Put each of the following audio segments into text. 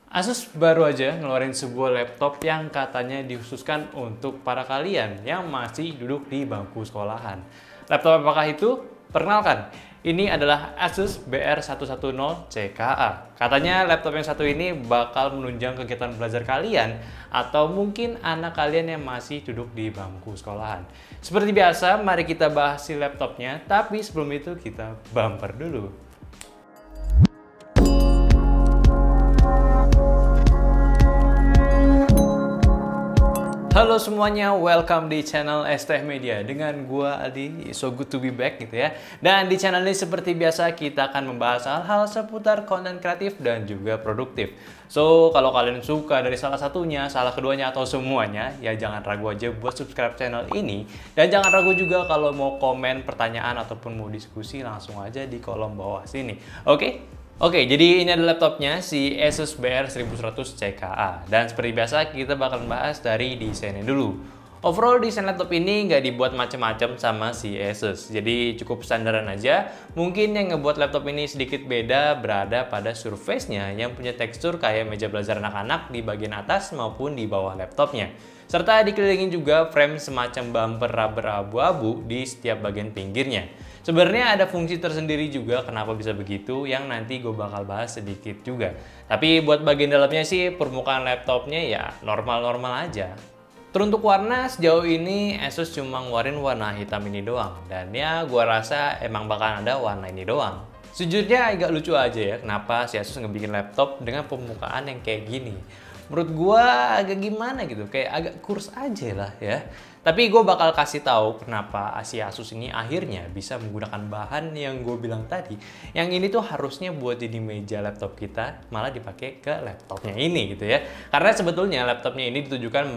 Asus baru aja ngeluarin sebuah laptop yang katanya dikhususkan untuk para kalian yang masih duduk di bangku sekolahan. Laptop apakah itu? Perkenalkan, ini adalah Asus BR110CKA. Katanya laptop yang satu ini bakal menunjang kegiatan belajar kalian atau mungkin anak kalian yang masih duduk di bangku sekolahan. Seperti biasa, mari kita bahas si laptopnya, tapi sebelum itu kita bumper dulu. Halo semuanya, welcome di channel STH Media dengan gua Aldi, so good to be back gitu ya. Dan di channel ini seperti biasa kita akan membahas hal-hal seputar konten kreatif dan juga produktif. So, kalau kalian suka dari salah satunya, salah keduanya atau semuanya, ya jangan ragu aja buat subscribe channel ini. Dan jangan ragu juga kalau mau komen, pertanyaan ataupun mau diskusi langsung aja di kolom bawah sini. Oke? Oke, jadi ini adalah laptopnya, si Asus BR1100CKA. Dan seperti biasa, kita bakal bahas dari desainnya dulu. Overall, desain laptop ini nggak dibuat macam-macam sama si Asus. Jadi cukup standaran aja. Mungkin yang ngebuat laptop ini sedikit beda berada pada surface-nya yang punya tekstur kayak meja belajar anak-anak di bagian atas maupun di bawah laptopnya. Serta dikelilingi juga frame semacam bumper rubber abu-abu di setiap bagian pinggirnya. Sebenarnya ada fungsi tersendiri juga kenapa bisa begitu yang nanti gue bakal bahas sedikit juga. Tapi buat bagian dalamnya sih permukaan laptopnya ya normal-normal aja. Teruntuk warna sejauh ini Asus cuma ngeluarin warna hitam ini doang. Dan ya gue rasa emang bakal ada warna ini doang. Sejujurnya agak lucu aja ya kenapa si Asus ngebikin laptop dengan permukaan yang kayak gini. Menurut gue agak gimana gitu, kayak agak kurs aja lah ya. Tapi gue bakal kasih tahu kenapa si Asus ini akhirnya bisa menggunakan bahan yang gue bilang tadi. Yang ini tuh harusnya buat jadi meja laptop kita, malah dipakai ke laptopnya ini gitu ya. Karena sebetulnya laptopnya ini ditujukan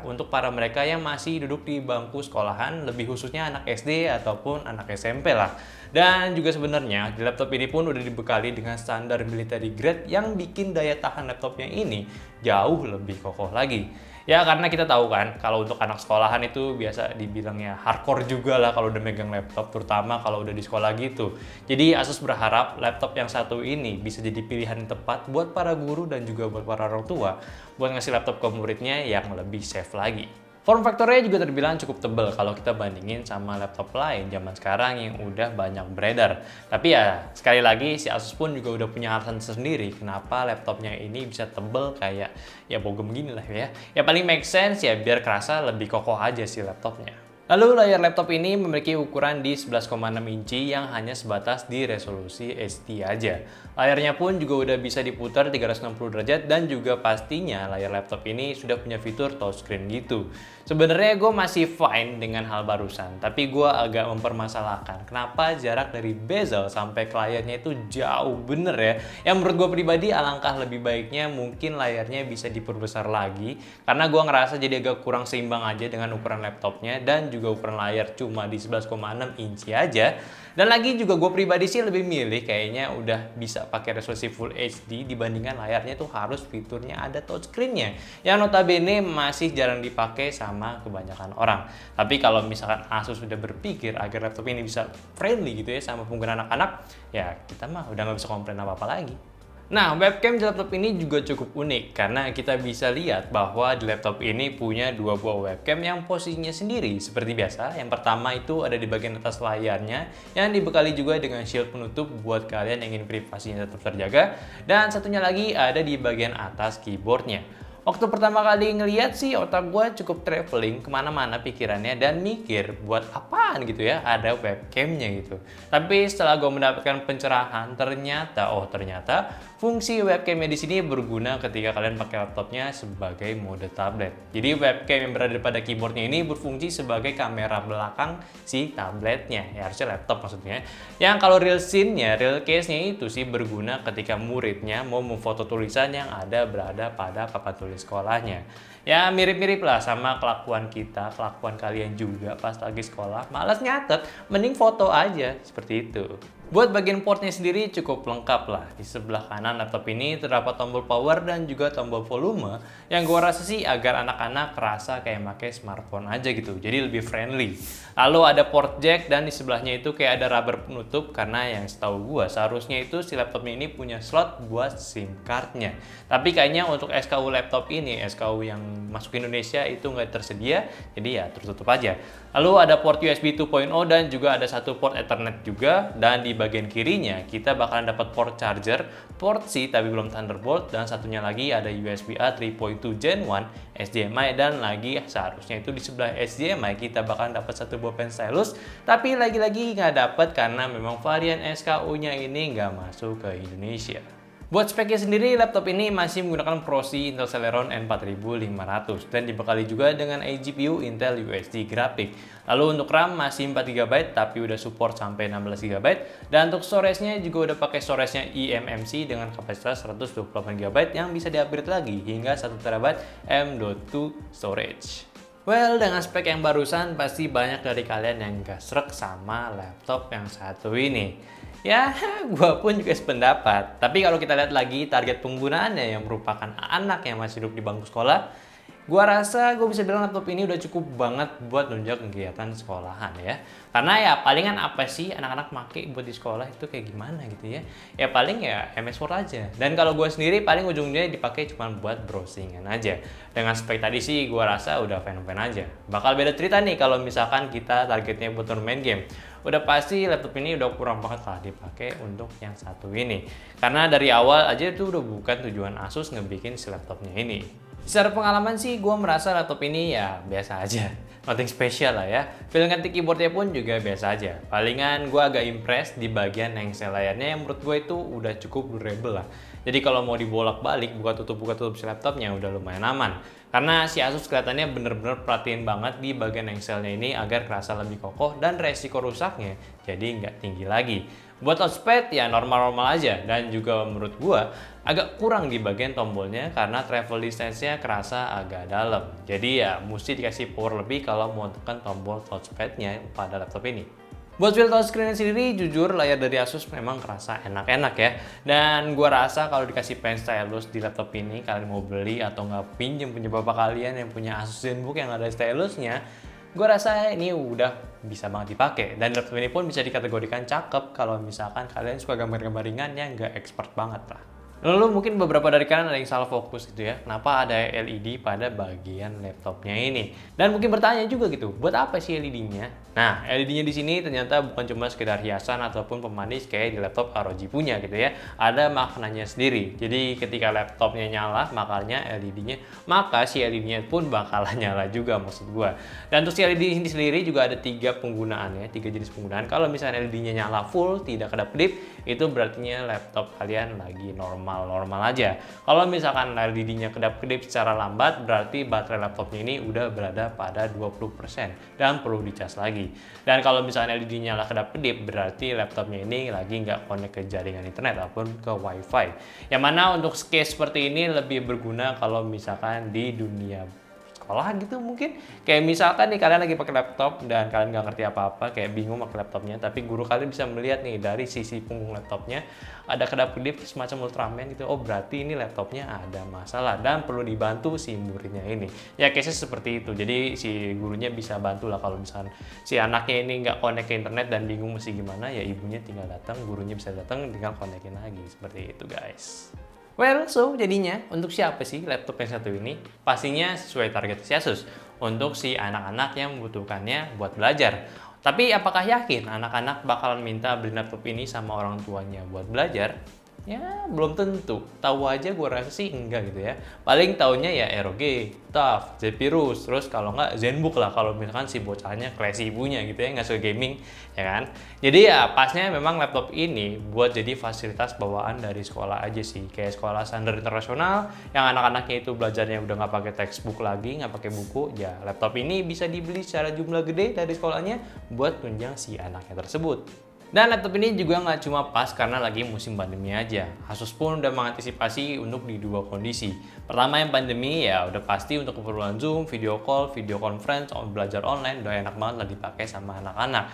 untuk para mereka yang masih duduk di bangku sekolahan, lebih khususnya anak SD ataupun anak SMP lah. Dan juga sebenarnya di laptop ini pun udah dibekali dengan standar military grade yang bikin daya tahan laptopnya ini jauh lebih kokoh lagi. Ya karena kita tahu kan kalau untuk anak sekolahan itu biasa dibilangnya hardcore juga lah kalau udah megang laptop, terutama kalau udah di sekolah gitu. Jadi Asus berharap laptop yang satu ini bisa jadi pilihan yang tepat buat para guru dan juga buat para orang tua buat ngasih laptop ke muridnya yang lebih safe lagi. Form factor-nya juga terbilang cukup tebal kalau kita bandingin sama laptop lain zaman sekarang yang udah banyak beredar. Tapi ya sekali lagi si Asus pun juga udah punya alasan sendiri kenapa laptopnya ini bisa tebal kayak ya bogem gini lah ya. Ya paling make sense ya biar kerasa lebih kokoh aja si laptopnya. Lalu layar laptop ini memiliki ukuran di 11,6 inci yang hanya sebatas di resolusi HD aja. Layarnya pun juga udah bisa diputar 360 derajat dan juga pastinya layar laptop ini sudah punya fitur touchscreen gitu. Sebenarnya gue masih fine dengan hal barusan, tapi gue agak mempermasalahkan kenapa jarak dari bezel sampai ke layarnya itu jauh bener ya. Yang menurut gue pribadi alangkah lebih baiknya mungkin layarnya bisa diperbesar lagi, karena gue ngerasa jadi agak kurang seimbang aja dengan ukuran laptopnya dan juga ukuran layar cuma di 11,6 inci aja. Dan lagi juga gue pribadi sih lebih milih kayaknya udah bisa pakai resolusi Full HD dibandingkan layarnya tuh harus fiturnya ada touchscreen-nya yang notabene masih jarang dipakai sama kebanyakan orang. Tapi kalau misalkan Asus sudah berpikir agar laptop ini bisa friendly gitu ya sama pengguna anak-anak, ya kita mah udah nggak bisa komplain apa-apa lagi. Nah, webcam di laptop ini juga cukup unik karena kita bisa lihat bahwa di laptop ini punya dua buah webcam yang posisinya sendiri. Seperti biasa, yang pertama itu ada di bagian atas layarnya yang dibekali juga dengan shield penutup buat kalian yang ingin privasinya tetap terjaga. Dan satunya lagi ada di bagian atas keyboardnya. Waktu pertama kali ngeliat sih otak gue cukup traveling kemana-mana pikirannya dan mikir buat apaan gitu ya ada webcamnya gitu. Tapi setelah gue mendapatkan pencerahan ternyata fungsi webcamnya di sini berguna ketika kalian pakai laptopnya sebagai mode tablet. Jadi webcam yang berada pada keyboardnya ini berfungsi sebagai kamera belakang si tabletnya, ya harusnya laptop maksudnya. Yang kalau real scene-nya, real case-nya itu sih berguna ketika muridnya mau memfoto tulisan yang ada berada pada papan tulis sekolahnya. Ya mirip-mirip lah sama kelakuan kita, kelakuan kalian juga pas lagi sekolah malas nyatet, mending foto aja seperti itu. Buat bagian portnya sendiri cukup lengkap lah. Di sebelah kanan laptop ini terdapat tombol power dan juga tombol volume yang gua rasa sih agar anak-anak kerasa kayak pakai smartphone aja gitu. Jadi lebih friendly. Lalu ada port jack dan di sebelahnya itu kayak ada rubber penutup karena yang setahu gua seharusnya itu si laptop ini punya slot buat SIM cardnya. Tapi kayaknya untuk SKU laptop ini, SKU yang masuk ke Indonesia itu nggak tersedia, jadi ya tertutup aja. Lalu ada port USB 2.0 dan juga ada satu port Ethernet juga, dan di bagian kirinya kita bakalan dapat port charger, port C tapi belum Thunderbolt, dan satunya lagi ada USB-A 3.2 Gen 1, HDMI, dan lagi seharusnya itu di sebelah HDMI kita bakalan dapat satu bolpen stylus, tapi lagi-lagi nggak dapat karena memang varian SKU-nya ini nggak masuk ke Indonesia. Buat speknya sendiri, laptop ini masih menggunakan Proci Intel Celeron N4500 dan dibekali juga dengan eGPU Intel UHD Graphic. Lalu untuk RAM masih 4GB tapi udah support sampai 16GB, dan untuk storage-nya juga udah pakai storage-nya eMMC dengan kapasitas 128GB yang bisa di-upgrade lagi hingga 1TB M.2 storage. Well, dengan spek yang barusan pasti banyak dari kalian yang gak srek sama laptop yang satu ini. Ya, gua pun juga sependapat. Tapi kalau kita lihat lagi target penggunaannya yang merupakan anak yang masih hidup di bangku sekolah, gua rasa gua bisa bilang laptop ini udah cukup banget buat nunjuk kegiatan sekolahan ya. Karena ya palingan apa sih anak-anak make buat di sekolah itu kayak gimana gitu ya. Ya paling ya MS Word aja. Dan kalau gua sendiri paling ujungnya dipakai cuma buat browsingan aja. Dengan spek tadi sih gua rasa udah fan-fan aja. Bakal beda cerita nih kalau misalkan kita targetnya buat main game. Udah pasti laptop ini udah kurang banget lah dipakai untuk yang satu ini. Karena dari awal aja itu udah bukan tujuan Asus ngebikin si laptopnya ini. Secara pengalaman sih gue merasa laptop ini ya biasa aja. Nothing special lah ya. Feel ngetik keyboardnya pun juga biasa aja. Palingan gue agak impress di bagian engsel layarnya yang menurut gue itu udah cukup durable lah. Jadi kalau mau dibolak-balik buka tutup si laptopnya udah lumayan aman. Karena si Asus kelihatannya bener-bener perhatiin banget di bagian engselnya ini agar kerasa lebih kokoh dan resiko rusaknya jadi nggak tinggi lagi. Buat touchpad ya normal-normal aja, dan juga menurut gua agak kurang di bagian tombolnya karena travel distance-nya kerasa agak dalam. Jadi ya mesti dikasih power lebih kalau mau tekan tombol touchpad-nya pada laptop ini. Buat feel touchscreen sendiri, jujur layar dari Asus memang kerasa enak-enak ya. Dan gua rasa kalau dikasih pen stylus di laptop ini, kalian mau beli atau nggak pinjem punya bapak kalian yang punya Asus ZenBook yang ada stylusnya, gua rasa ini udah bisa banget dipakai. Dan laptop ini pun bisa dikategorikan cakep kalau misalkan kalian suka gambar-gambar ringan yang nggak expert banget lah. Lalu mungkin beberapa dari kalian ada yang salah fokus gitu ya, kenapa ada LED pada bagian laptopnya ini? Dan mungkin bertanya juga gitu, buat apa sih LED-nya? Nah, LED-nya di sini ternyata bukan cuma sekedar hiasan ataupun pemanis kayak di laptop ROG punya gitu ya. Ada maknanya sendiri. Jadi ketika laptopnya nyala, makanya LED-nya, maka si LED-nya pun bakalan nyala juga maksud gua. Dan untuk si LED ini sendiri juga ada 3 penggunaan ya, 3 jenis penggunaan. Kalau misalnya LED-nya nyala full, tidak kedap-kedip, itu berarti laptop kalian lagi normal aja. Kalau misalkan LED-nya kedap-kedip secara lambat, berarti baterai laptopnya ini udah berada pada 20% dan perlu dicas lagi. Dan kalau misalnya LED-nya lah kedap-kedip, berarti laptopnya ini lagi nggak connect ke jaringan internet ataupun ke WiFi. Yang mana untuk case seperti ini lebih berguna kalau misalkan di dunia sekolah gitu mungkin. Kayak misalkan nih kalian lagi pakai laptop dan kalian nggak ngerti apa-apa, kayak bingung pakai laptopnya, tapi guru kalian bisa melihat nih dari sisi punggung laptopnya ada kedap-kedip semacam Ultraman gitu. Oh berarti ini laptopnya ada masalah dan perlu dibantu si muridnya ini. Ya case seperti itu. Jadi si gurunya bisa bantu lah kalau misalkan si anaknya ini nggak connect ke internet dan bingung mesti gimana, ya ibunya tinggal datang, gurunya bisa datang tinggal connectin lagi. Seperti itu guys. Well, so jadinya untuk siapa sih laptop yang satu ini? Pastinya sesuai target si Asus untuk si anak-anak yang membutuhkannya buat belajar. Tapi apakah yakin anak-anak bakalan minta beli laptop ini sama orang tuanya buat belajar? Ya, belum tentu. Tahu aja gue rasa sih enggak gitu ya. Paling taunya ya ROG, TUF, Zephyrus, terus kalau nggak ZenBook lah kalau misalkan si bocahnya classy ibunya gitu ya, nggak suka gaming, ya kan? Jadi ya pasnya memang laptop ini buat jadi fasilitas bawaan dari sekolah aja sih. Kayak sekolah standar internasional yang anak-anaknya itu belajarnya udah nggak pakai textbook lagi, nggak pakai buku, ya laptop ini bisa dibeli secara jumlah gede dari sekolahnya buat tunjang si anaknya tersebut. Dan laptop ini juga nggak cuma pas karena lagi musim pandemi aja. Asus pun udah mengantisipasi untuk di dua kondisi. Pertama yang pandemi ya udah pasti untuk keperluan Zoom, video call, video conference, belajar online udah enak banget lah dipakai sama anak-anak.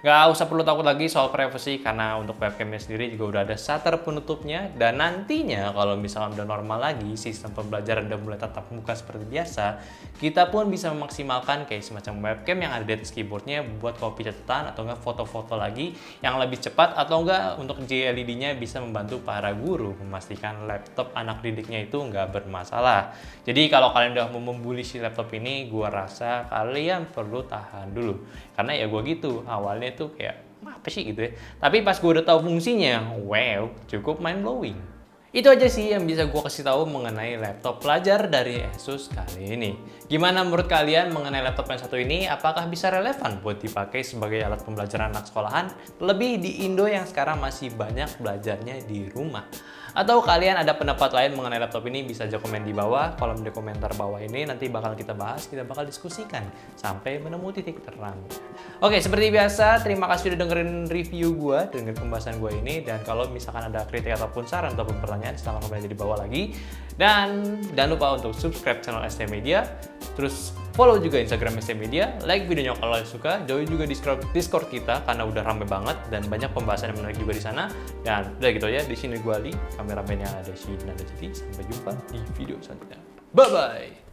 Nggak usah perlu takut lagi soal privacy, karena untuk webcamnya sendiri juga udah ada shutter penutupnya. Dan nantinya kalau misalnya udah normal lagi, sistem pembelajaran udah mulai tatap muka seperti biasa, kita pun bisa memaksimalkan kayak semacam webcam yang ada di atas keyboardnya buat copy catatan atau nggak foto-foto lagi yang lebih cepat, atau nggak untuk JLED-nya bisa membantu para guru memastikan laptop anak didiknya itu nggak bermasalah. Jadi kalau kalian udah mau membuli si laptop ini, gua rasa kalian perlu tahan dulu. Karena ya gua gitu, awalnya tuh kayak apa sih gitu ya. Tapi pas gue udah tahu fungsinya, wow, cukup mind blowing. Itu aja sih yang bisa gue kasih tahu mengenai laptop pelajar dari Asus kali ini. Gimana menurut kalian mengenai laptop yang satu ini? Apakah bisa relevan buat dipakai sebagai alat pembelajaran anak sekolahan? Lebih di Indo yang sekarang masih banyak belajarnya di rumah. Atau kalian ada pendapat lain mengenai laptop ini, bisa aja komen di bawah. Kolom di komentar bawah ini nanti bakal kita bahas, kita bakal diskusikan sampai menemu titik terang. Oke, seperti biasa, terima kasih udah dengerin review gue, dengerin pembahasan gue ini. Dan kalau misalkan ada kritik ataupun saran ataupun pertanyaan, silahkan komen di bawah lagi. Dan jangan lupa untuk subscribe channel ST Media, terus follow juga Instagram ST Media, like videonya kalau kalian suka, join juga Discord kita karena udah rame banget dan banyak pembahasan yang menarik juga di sana. Dan udah gitu aja, di sini gue Ali, kameramen yang ada si Nanda Citi. Sampai jumpa di video selanjutnya. Bye bye.